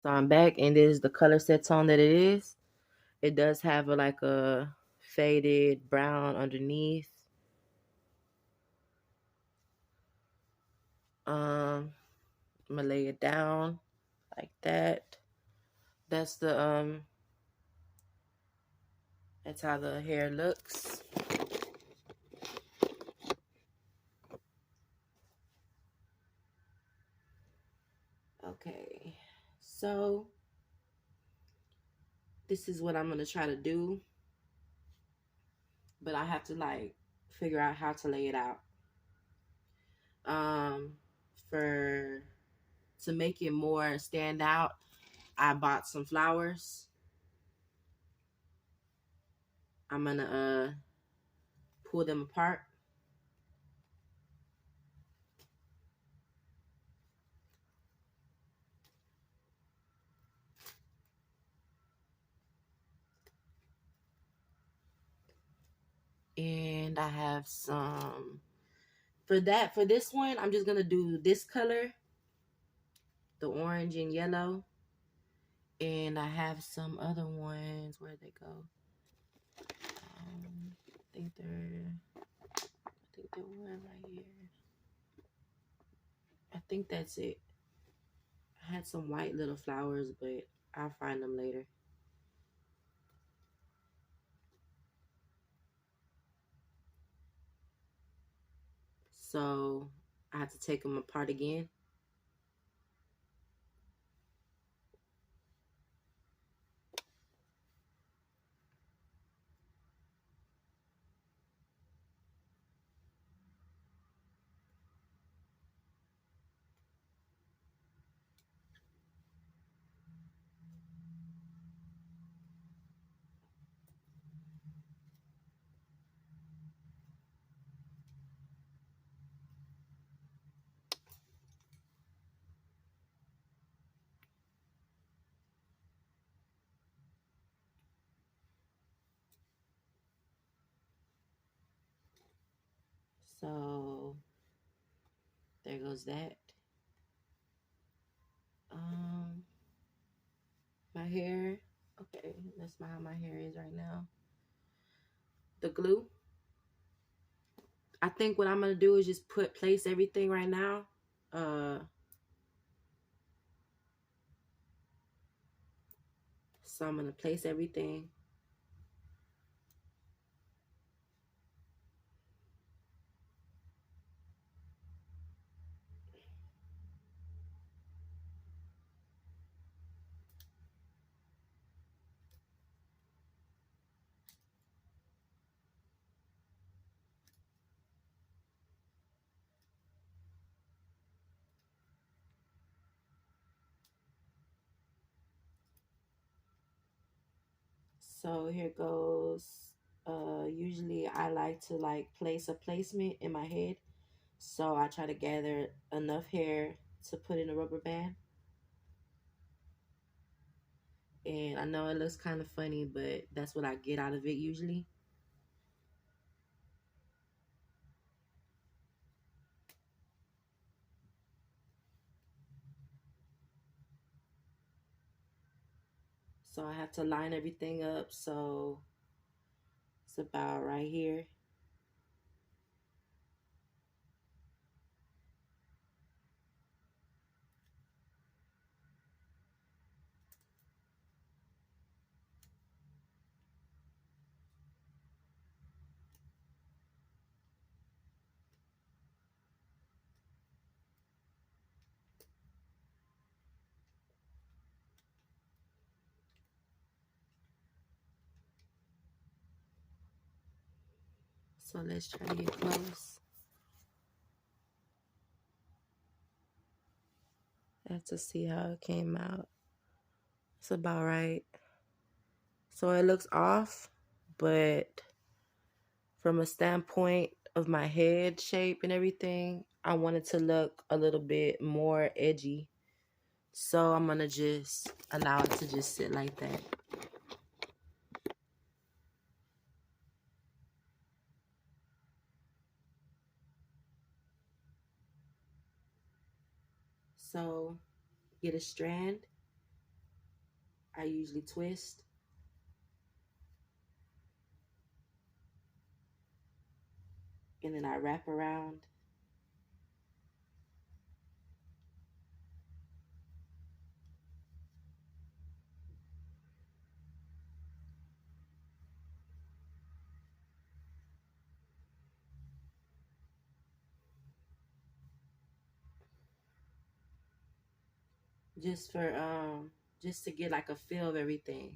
So I'm back, and this is the color set tone that it is. It does have like a faded brown underneath. I'm gonna lay it down like that. That's the that's how the hair looks. Okay, so this is what I'm gonna try to do, but I have to like figure out how to lay it out. Um, for to make it more stand out, I bought some flowers. I'm gonna pull them apart. And I have some for this one. I'm just gonna do this color, the orange and yellow. And I have some other ones. Where'd they go? I think they're one right here. I think that's it. I had some white little flowers, but I'll find them later. So I have to take them apart again. So there goes that. Um, my hair. Okay, that's how my hair is right now. The glue. I think what I'm gonna do is just place everything right now. Uh, so I'm gonna place everything. So here goes. Usually I like to like place a placement in my head. So I try to gather enough hair to put in a rubber band. And I know it looks kind of funny, but that's what I get out of it usually. So I have to line everything up. So it's about right here. So let's try to get close. I have to see how it came out. It's about right. So it looks off, but from a standpoint of my head shape and everything, I want it to look a little bit more edgy. So I'm gonna just allow it to just sit like that. So get a strand I usually twist. And then I wrap around. Just for just to get like a feel of everything.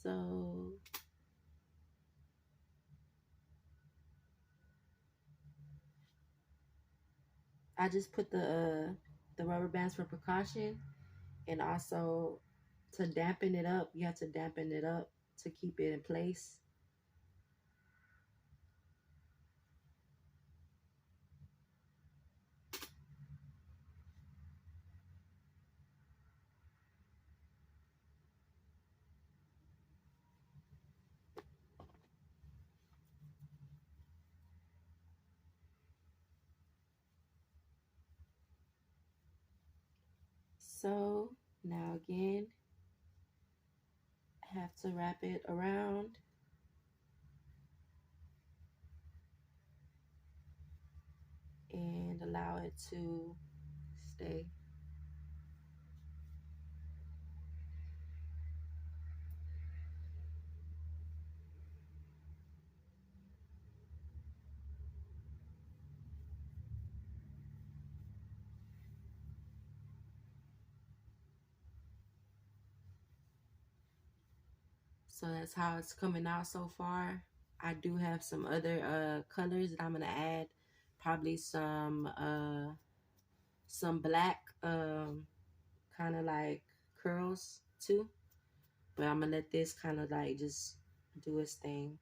So I just put the rubber bands for precaution, and also to dampen it up. You have to dampen it up to keep it in place. So now again, I have to wrap it around. And allow it to stay. So that's how it's coming out so far. I do have some other colors that I'm gonna add. Probably some black kind of like curls too. But I'm gonna let this kind of like just do its thing.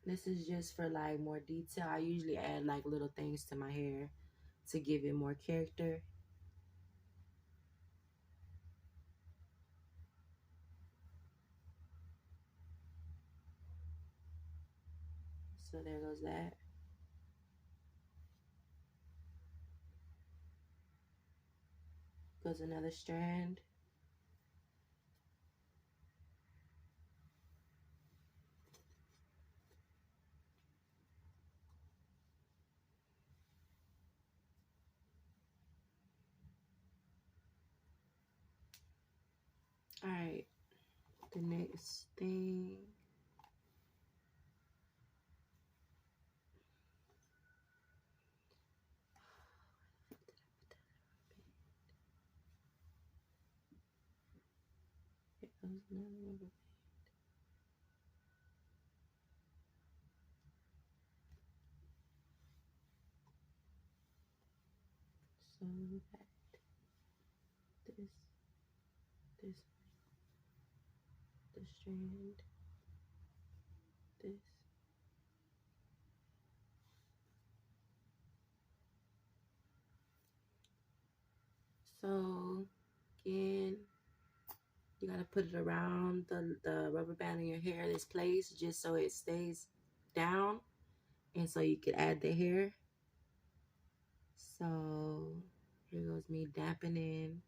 This is just for like more detail. I usually add like little things to my hair to give it more character. So there goes that. Goes another strand. All right, the next thing. Here goes another rubber. So that this, the strand, this. So again, you gotta put it around the rubber band in your hair, this place, just so it stays down, and so you could add the hair. So here goes me dampening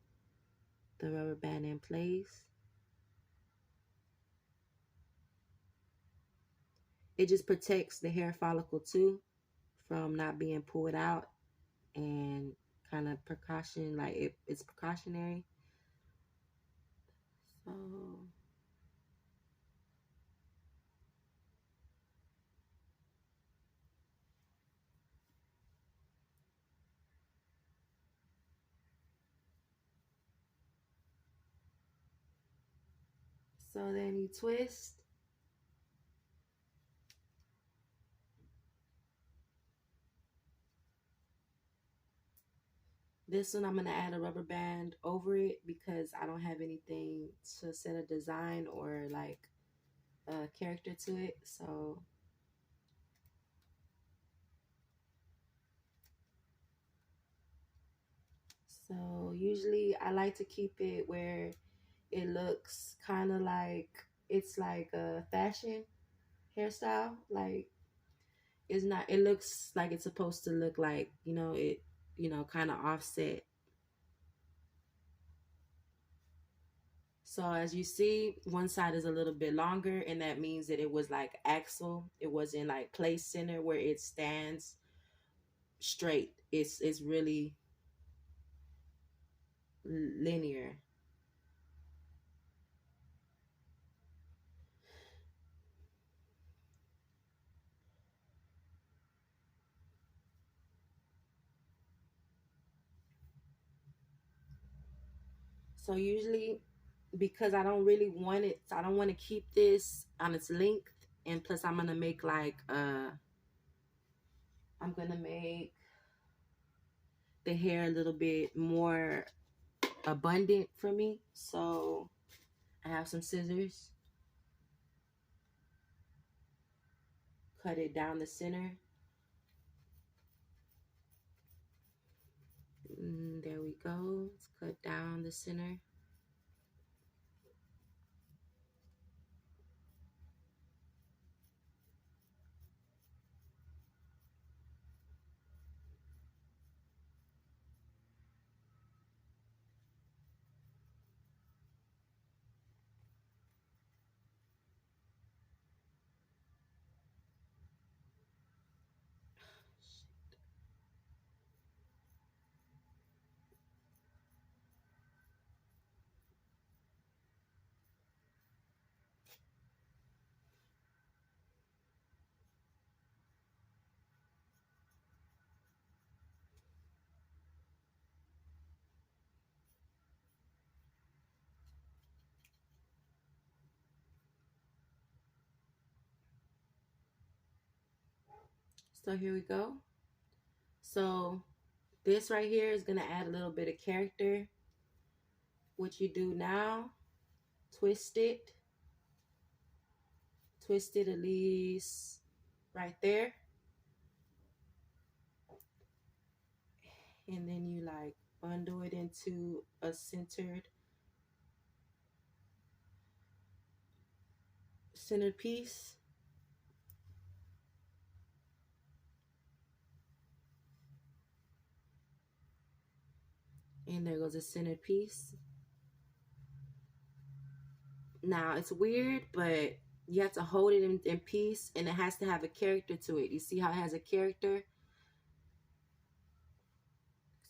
the rubber band in place. It just protects the hair follicle too from not being pulled out, and kind of precaution, like it's precautionary. So So then you twist. This one I'm going to add a rubber band over it because I don't have anything to set a design or like a character to it. So usually I like to keep it where it looks kind of like it's like a fashion hairstyle. Like it's not, it looks like it's supposed to look like, kind of offset. So as you see, one side is a little bit longer, and that means that it was like axle. It wasn't like place center where it stands straight. It's really linear. So usually, because I don't really want it, I don't want to keep this on its length, and plus I'm gonna make I'm gonna make the hair a little bit more abundant for me. So I have some scissors, cut it down the center. There we go. Let's cut down the center. So here we go. So this right here is gonna add a little bit of character. What you do now, twist it at least right there, and then you like bundle it into a centered piece. And there goes a centered piece. Now it's weird, but you have to hold it in piece, and it has to have a character to it. You see how it has a character?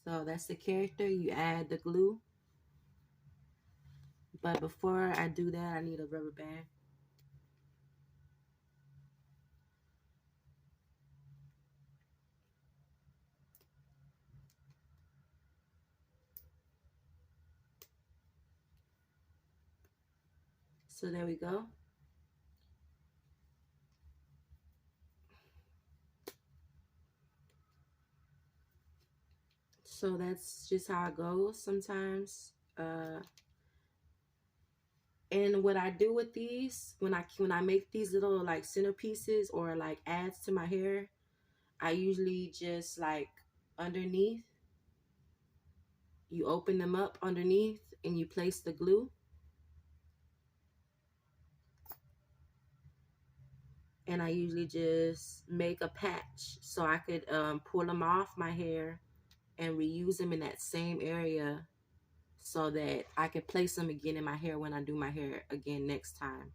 So that's the character. You add the glue. But before I do that, I need a rubber band. So there we go. So that's just how it goes sometimes. And what I do with these, when I make these little like centerpieces or like adds to my hair, I usually just like underneath, you open them up underneath and you place the glue. And I usually just make a patch so I could pull them off my hair and reuse them in that same area so that I can place them again in my hair when I do my hair again next time.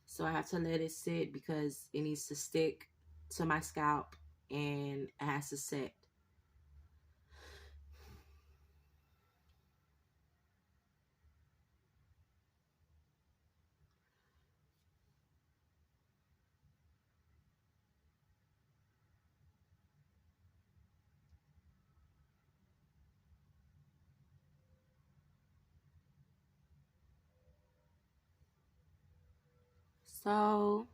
So I have to let it sit because it needs to stick to my scalp and it has to set. So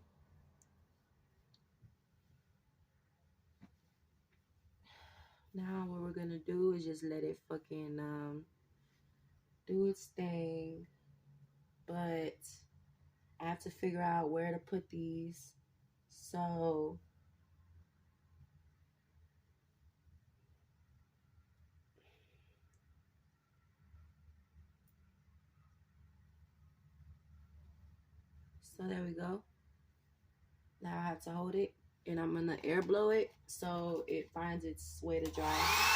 now what we're gonna do is just let it fucking do its thing. But I have to figure out where to put these. So there we go. Now I have to hold it and I'm gonna air blow it so it finds its way to dry.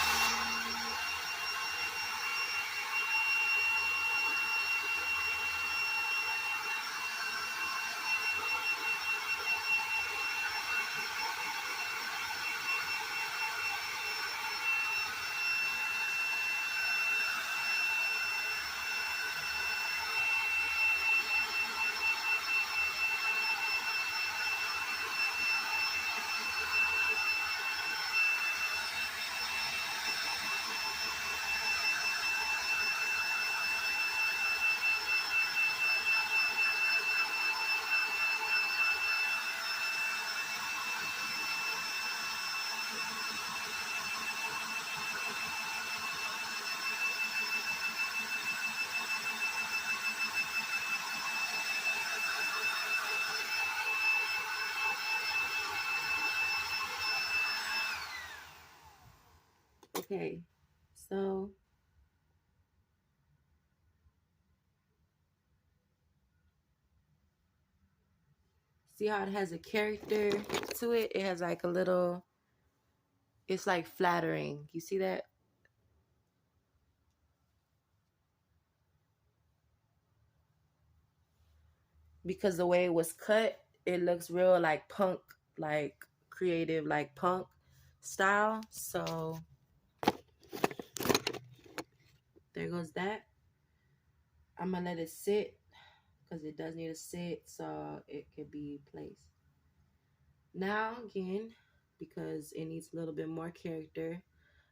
Okay, so see how it has a character to it? It has like a little, it's like flattering. You see that? Because the way it was cut, it looks real like punk, like creative, like punk style. So there goes that. I'm gonna let it sit because it does need to sit so it could be placed. Now again, because it needs a little bit more character,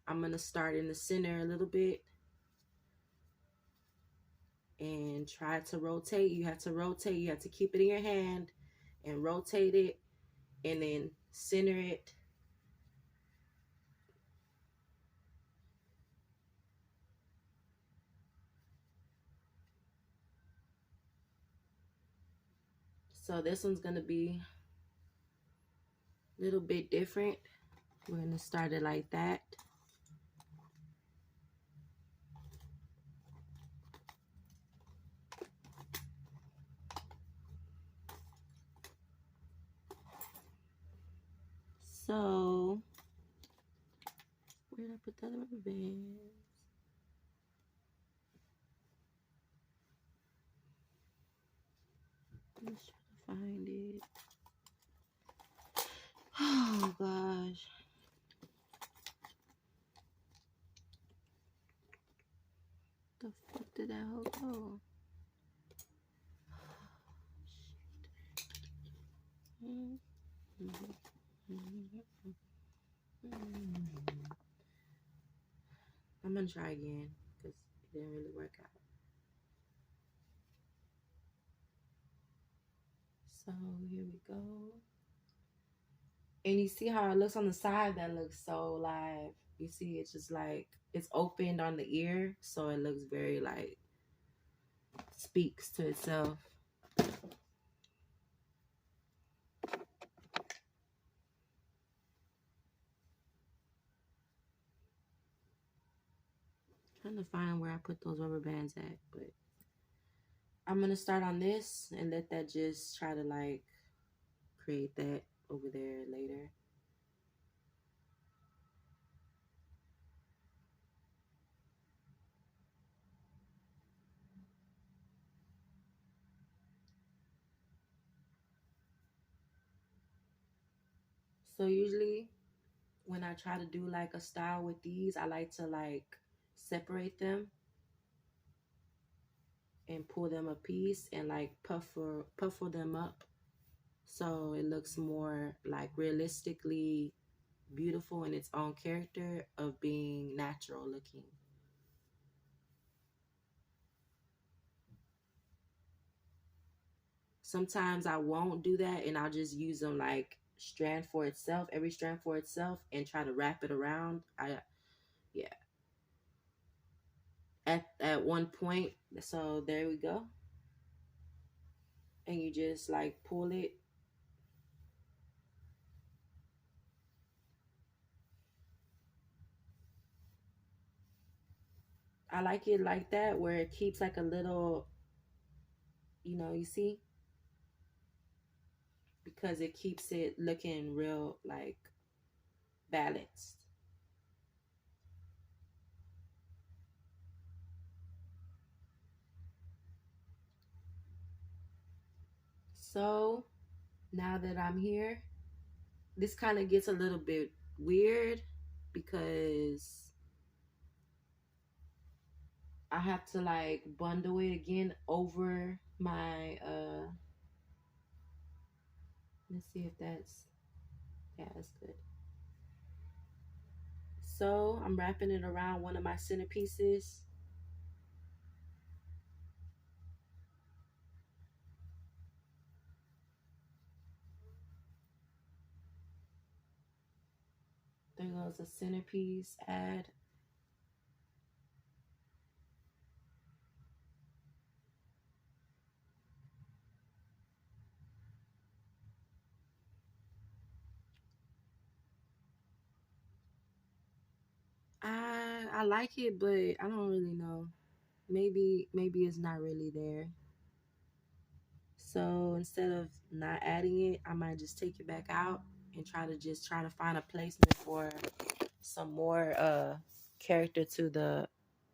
I'm gonna start in the center a little bit and try to rotate. You have to rotate. You have to keep it in your hand and rotate it and then center it. So this one's gonna be a little bit different. We're gonna start it like that. So where did I put the other rubber bands? Let's try to find it. Oh gosh. The fuck did that hoe go? I'm gonna try again because it didn't really work out. So here we go. And you see how it looks on the side? That looks so live. You see it's just like it's opened on the ear, so it looks very like speaks to itself. Trying to find where I put those rubber bands at, but I'm gonna start on this and let that just try to like create that over there later. So usually when I try to do like a style with these, I like to like separate them and pull them a piece and like puffle them up so it looks more like realistically beautiful in its own character of being natural looking. Sometimes I won't do that and I'll just use them like strand for itself, every strand for itself, and try to wrap it around. Yeah, at one point. So there we go. And you just like pull it. I like it like that where it keeps like a little, you see, because it keeps it looking real like balanced. So now that I'm here, this kind of gets a little bit weird because I have to like bundle it again over my let's see if that's, yeah, that's good. So I'm wrapping it around one of my centerpieces. There goes a centerpiece. Add. I like it, but I don't really know. Maybe it's not really there. So instead of not adding it, I might just take it back out and try to find a placement for some more character to the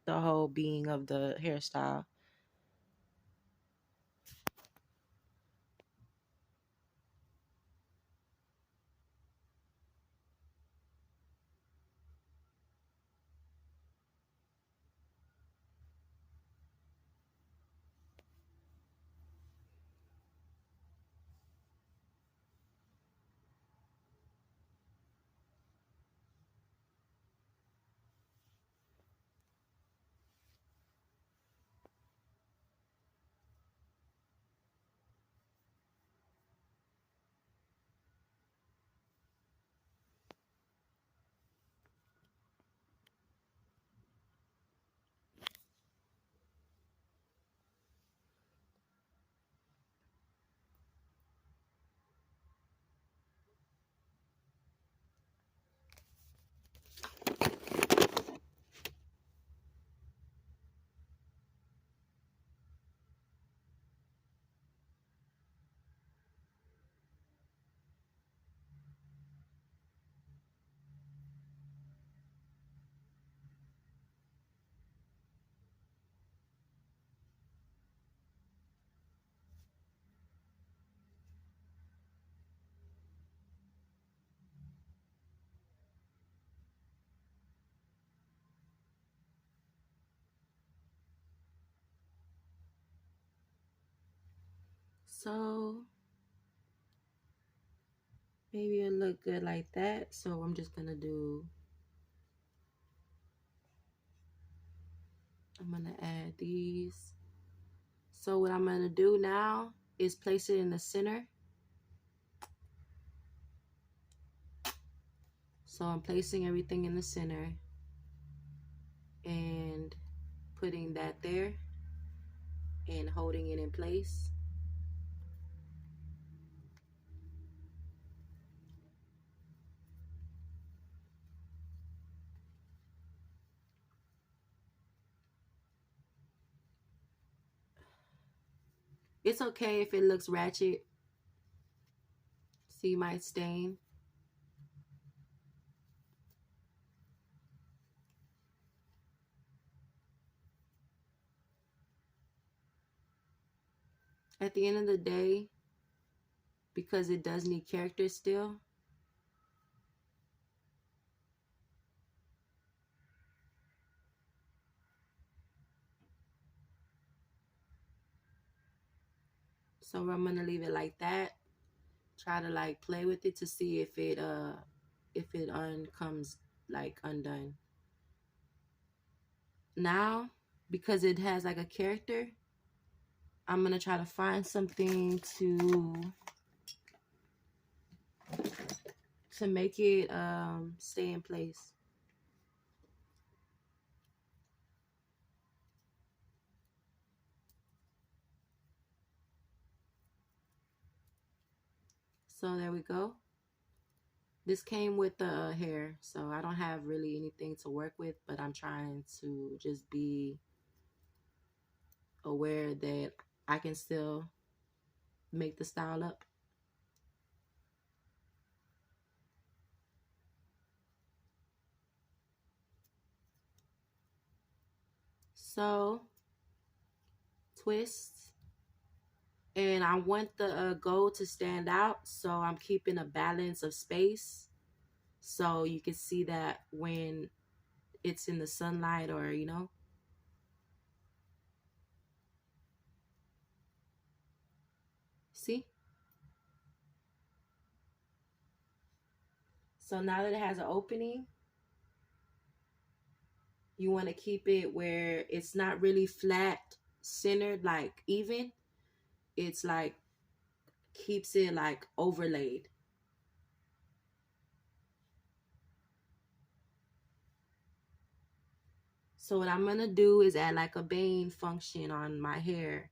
whole being of the hairstyle. So maybe it'll look good like that. So I'm gonna add these. So what I'm gonna do now is place it in the center. So I'm placing everything in the center and putting that there and holding it in place. It's okay if it looks ratchet. See my stain. At the end of the day, because it does need character still, so I'm gonna leave it like that. Try to like play with it to see if it comes like undone. Now, because it has like a character, I'm going to try to find something to make it stay in place. So there we go. This came with the hair, so I don't have really anything to work with, but I'm trying to just be aware that I can still make the style up. So, twist. And I want the gold to stand out, so I'm keeping a balance of space. So you can see that when it's in the sunlight or, you know. See? So now that it has an opening, you want to keep it where it's not really flat centered, like even. It's like keeps it like overlaid. So what I'm going to do is add like a bane function on my hair.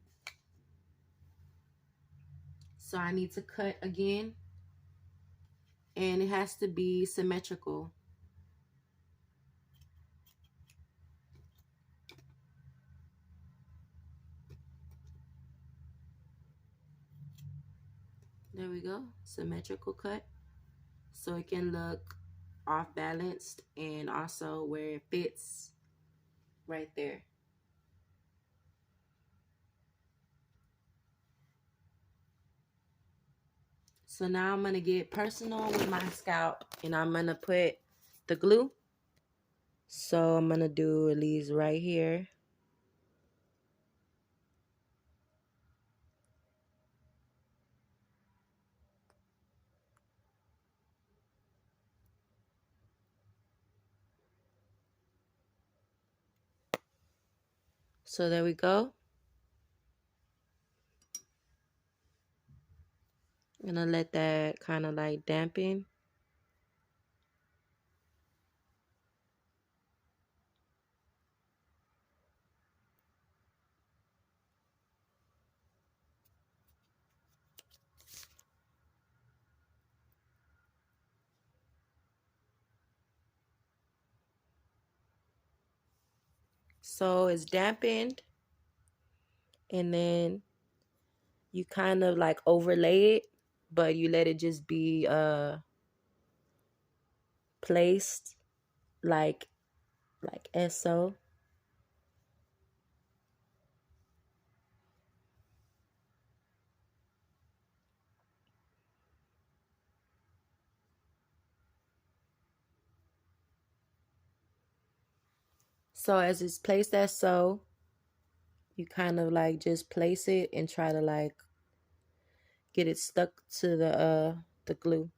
So I need to cut again. And it has to be symmetrical. There we go. Symmetrical cut. So it can look off balanced and also where it fits right there. So now I'm going to get personal with my scalp and I'm going to put the glue. So I'm going to do at least right here. So there we go. I'm going to let that kind of like dampen. So it's dampened and then you kind of like overlay it, but you let it just be placed like so. So as it's placed as so, you kind of like just place it and try to like get it stuck to the glue.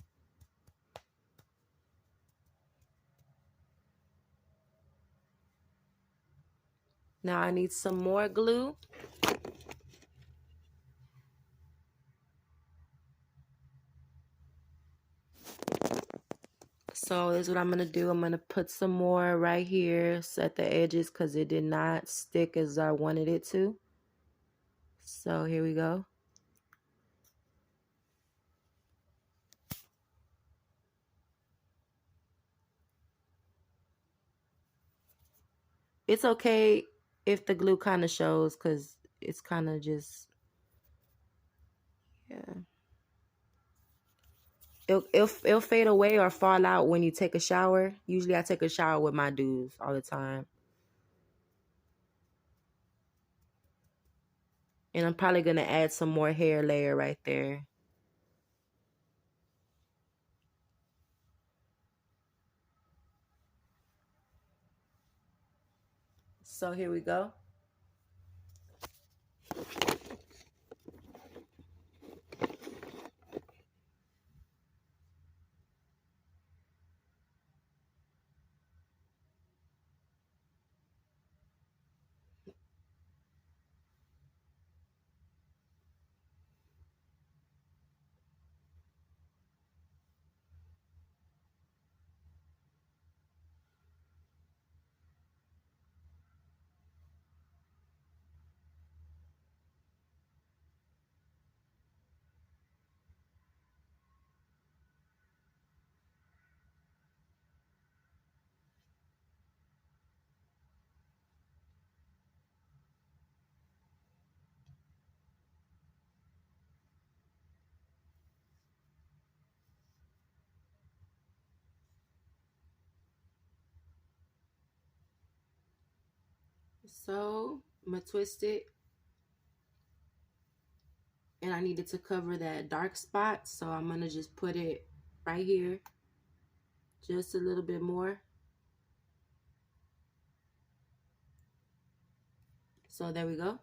Now I need some more glue. So this is what I'm going to do. I'm going to put some more right here at the edges because it did not stick as I wanted it to. So here we go. It's okay if the glue kind of shows because it's kind of just, yeah. It'll fade away or fall out when you take a shower. Usually I take a shower with my dudes all the time. And I'm probably going to add some more hair layer right there. So here we go. So I'm gonna twist it, and I needed to cover that dark spot, so I'm gonna just put it right here, just a little bit more. So there we go.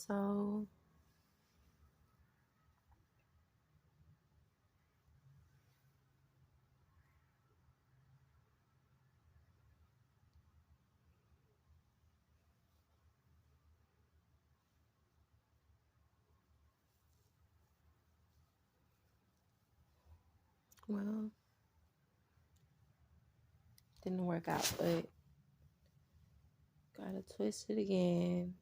So well, didn't work out, but gotta twist it again.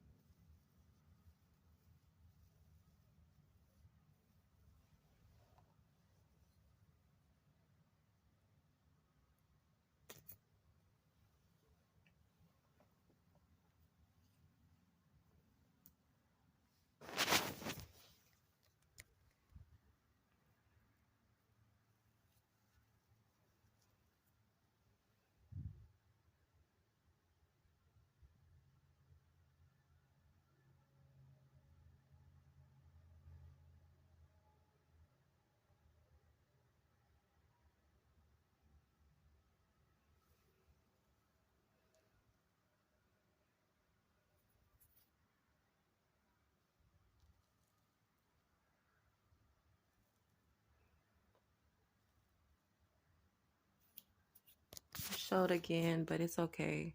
Showed again, but it's okay.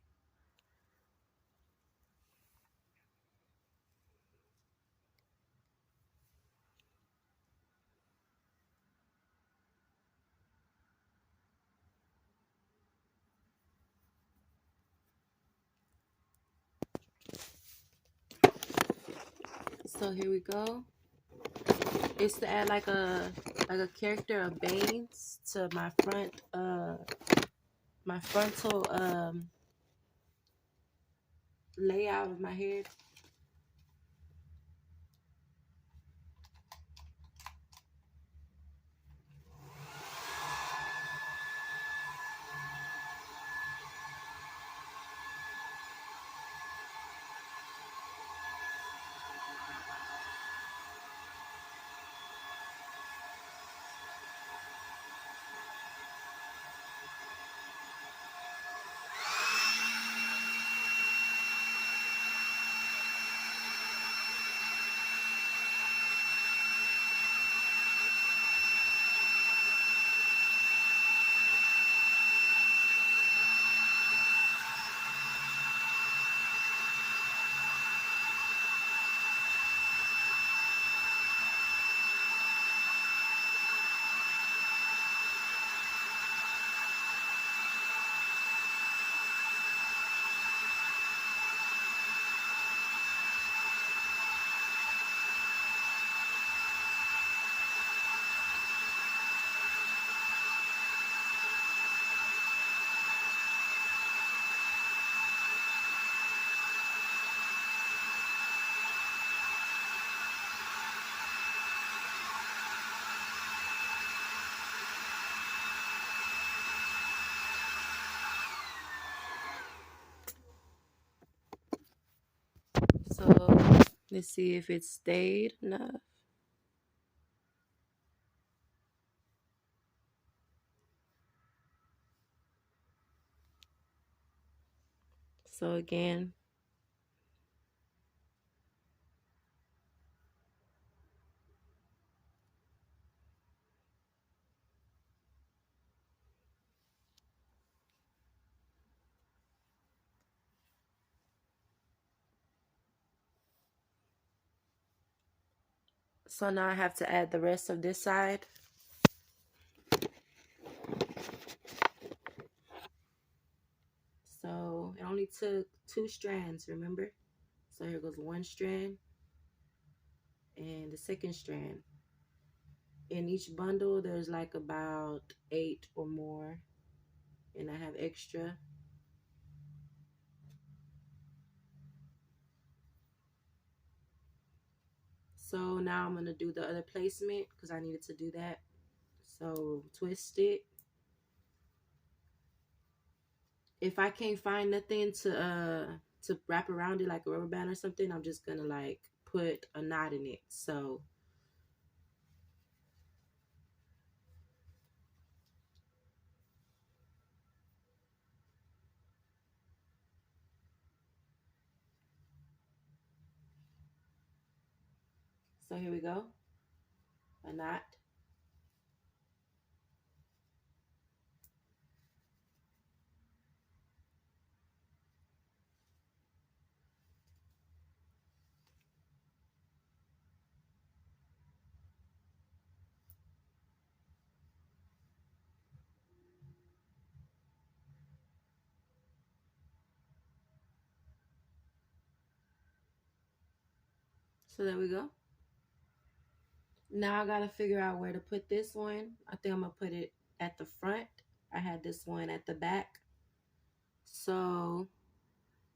So here we go. It's to add like a character of bangs to my frontal layout of my hair. So let's see if it stayed enough. So again, So now I have to add the rest of this side. So it only took 2 strands, remember? So here goes 1 strand and the second strand. In each bundle, there's like about 8 or more, and I have extra. So now I'm gonna do the other placement because I needed to do that. So twist it. If I can't find nothing to wrap around it like a rubber band or something, I'm just gonna like put a knot in it. So here we go, a knot. So there we go. Now I gotta figure out where to put this one. I think I'm gonna put it at the front. I had this one at the back. So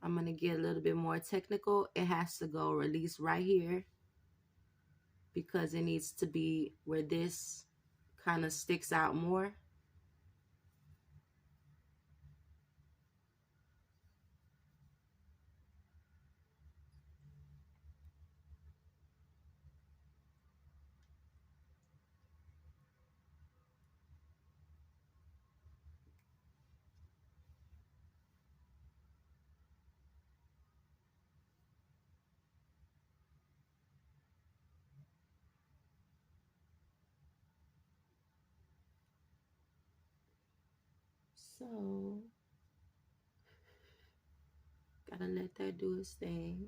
I'm gonna get a little bit more technical. It has to go release right here because it needs to be where this kind of sticks out more. So gotta let that do its thing.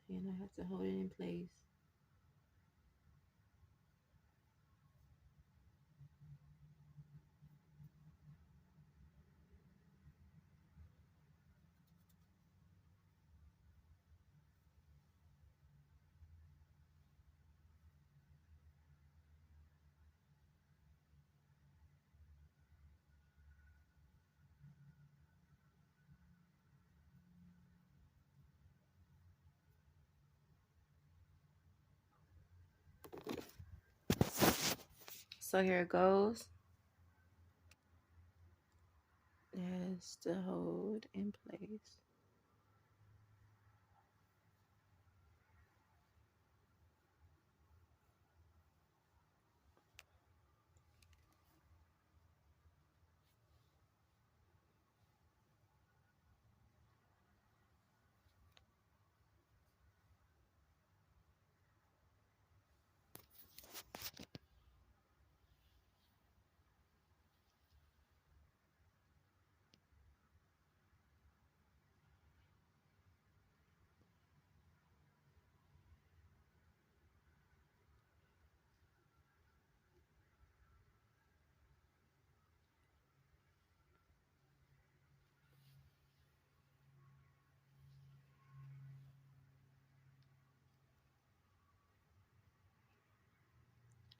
And I have to hold it in place. So here it goes. It has to hold in place.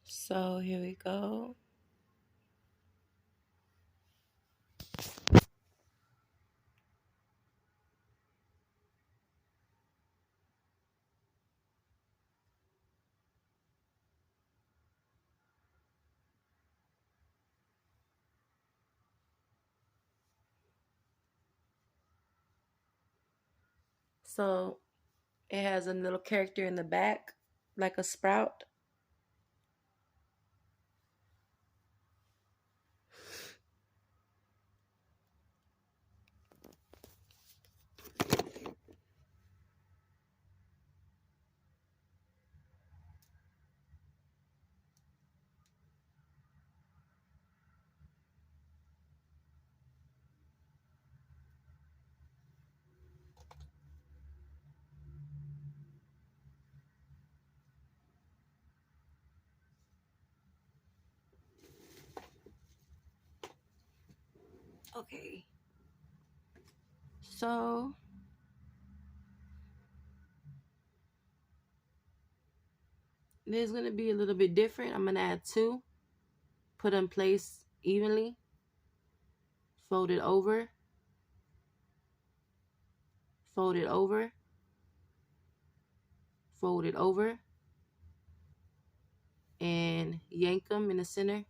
So here we go. So it has a little character in the back, like a sprout. Okay. So this is going to be a little bit different. I'm going to add 2. Put in place evenly. Fold it over. Fold it over. Fold it over. And yank them in the center.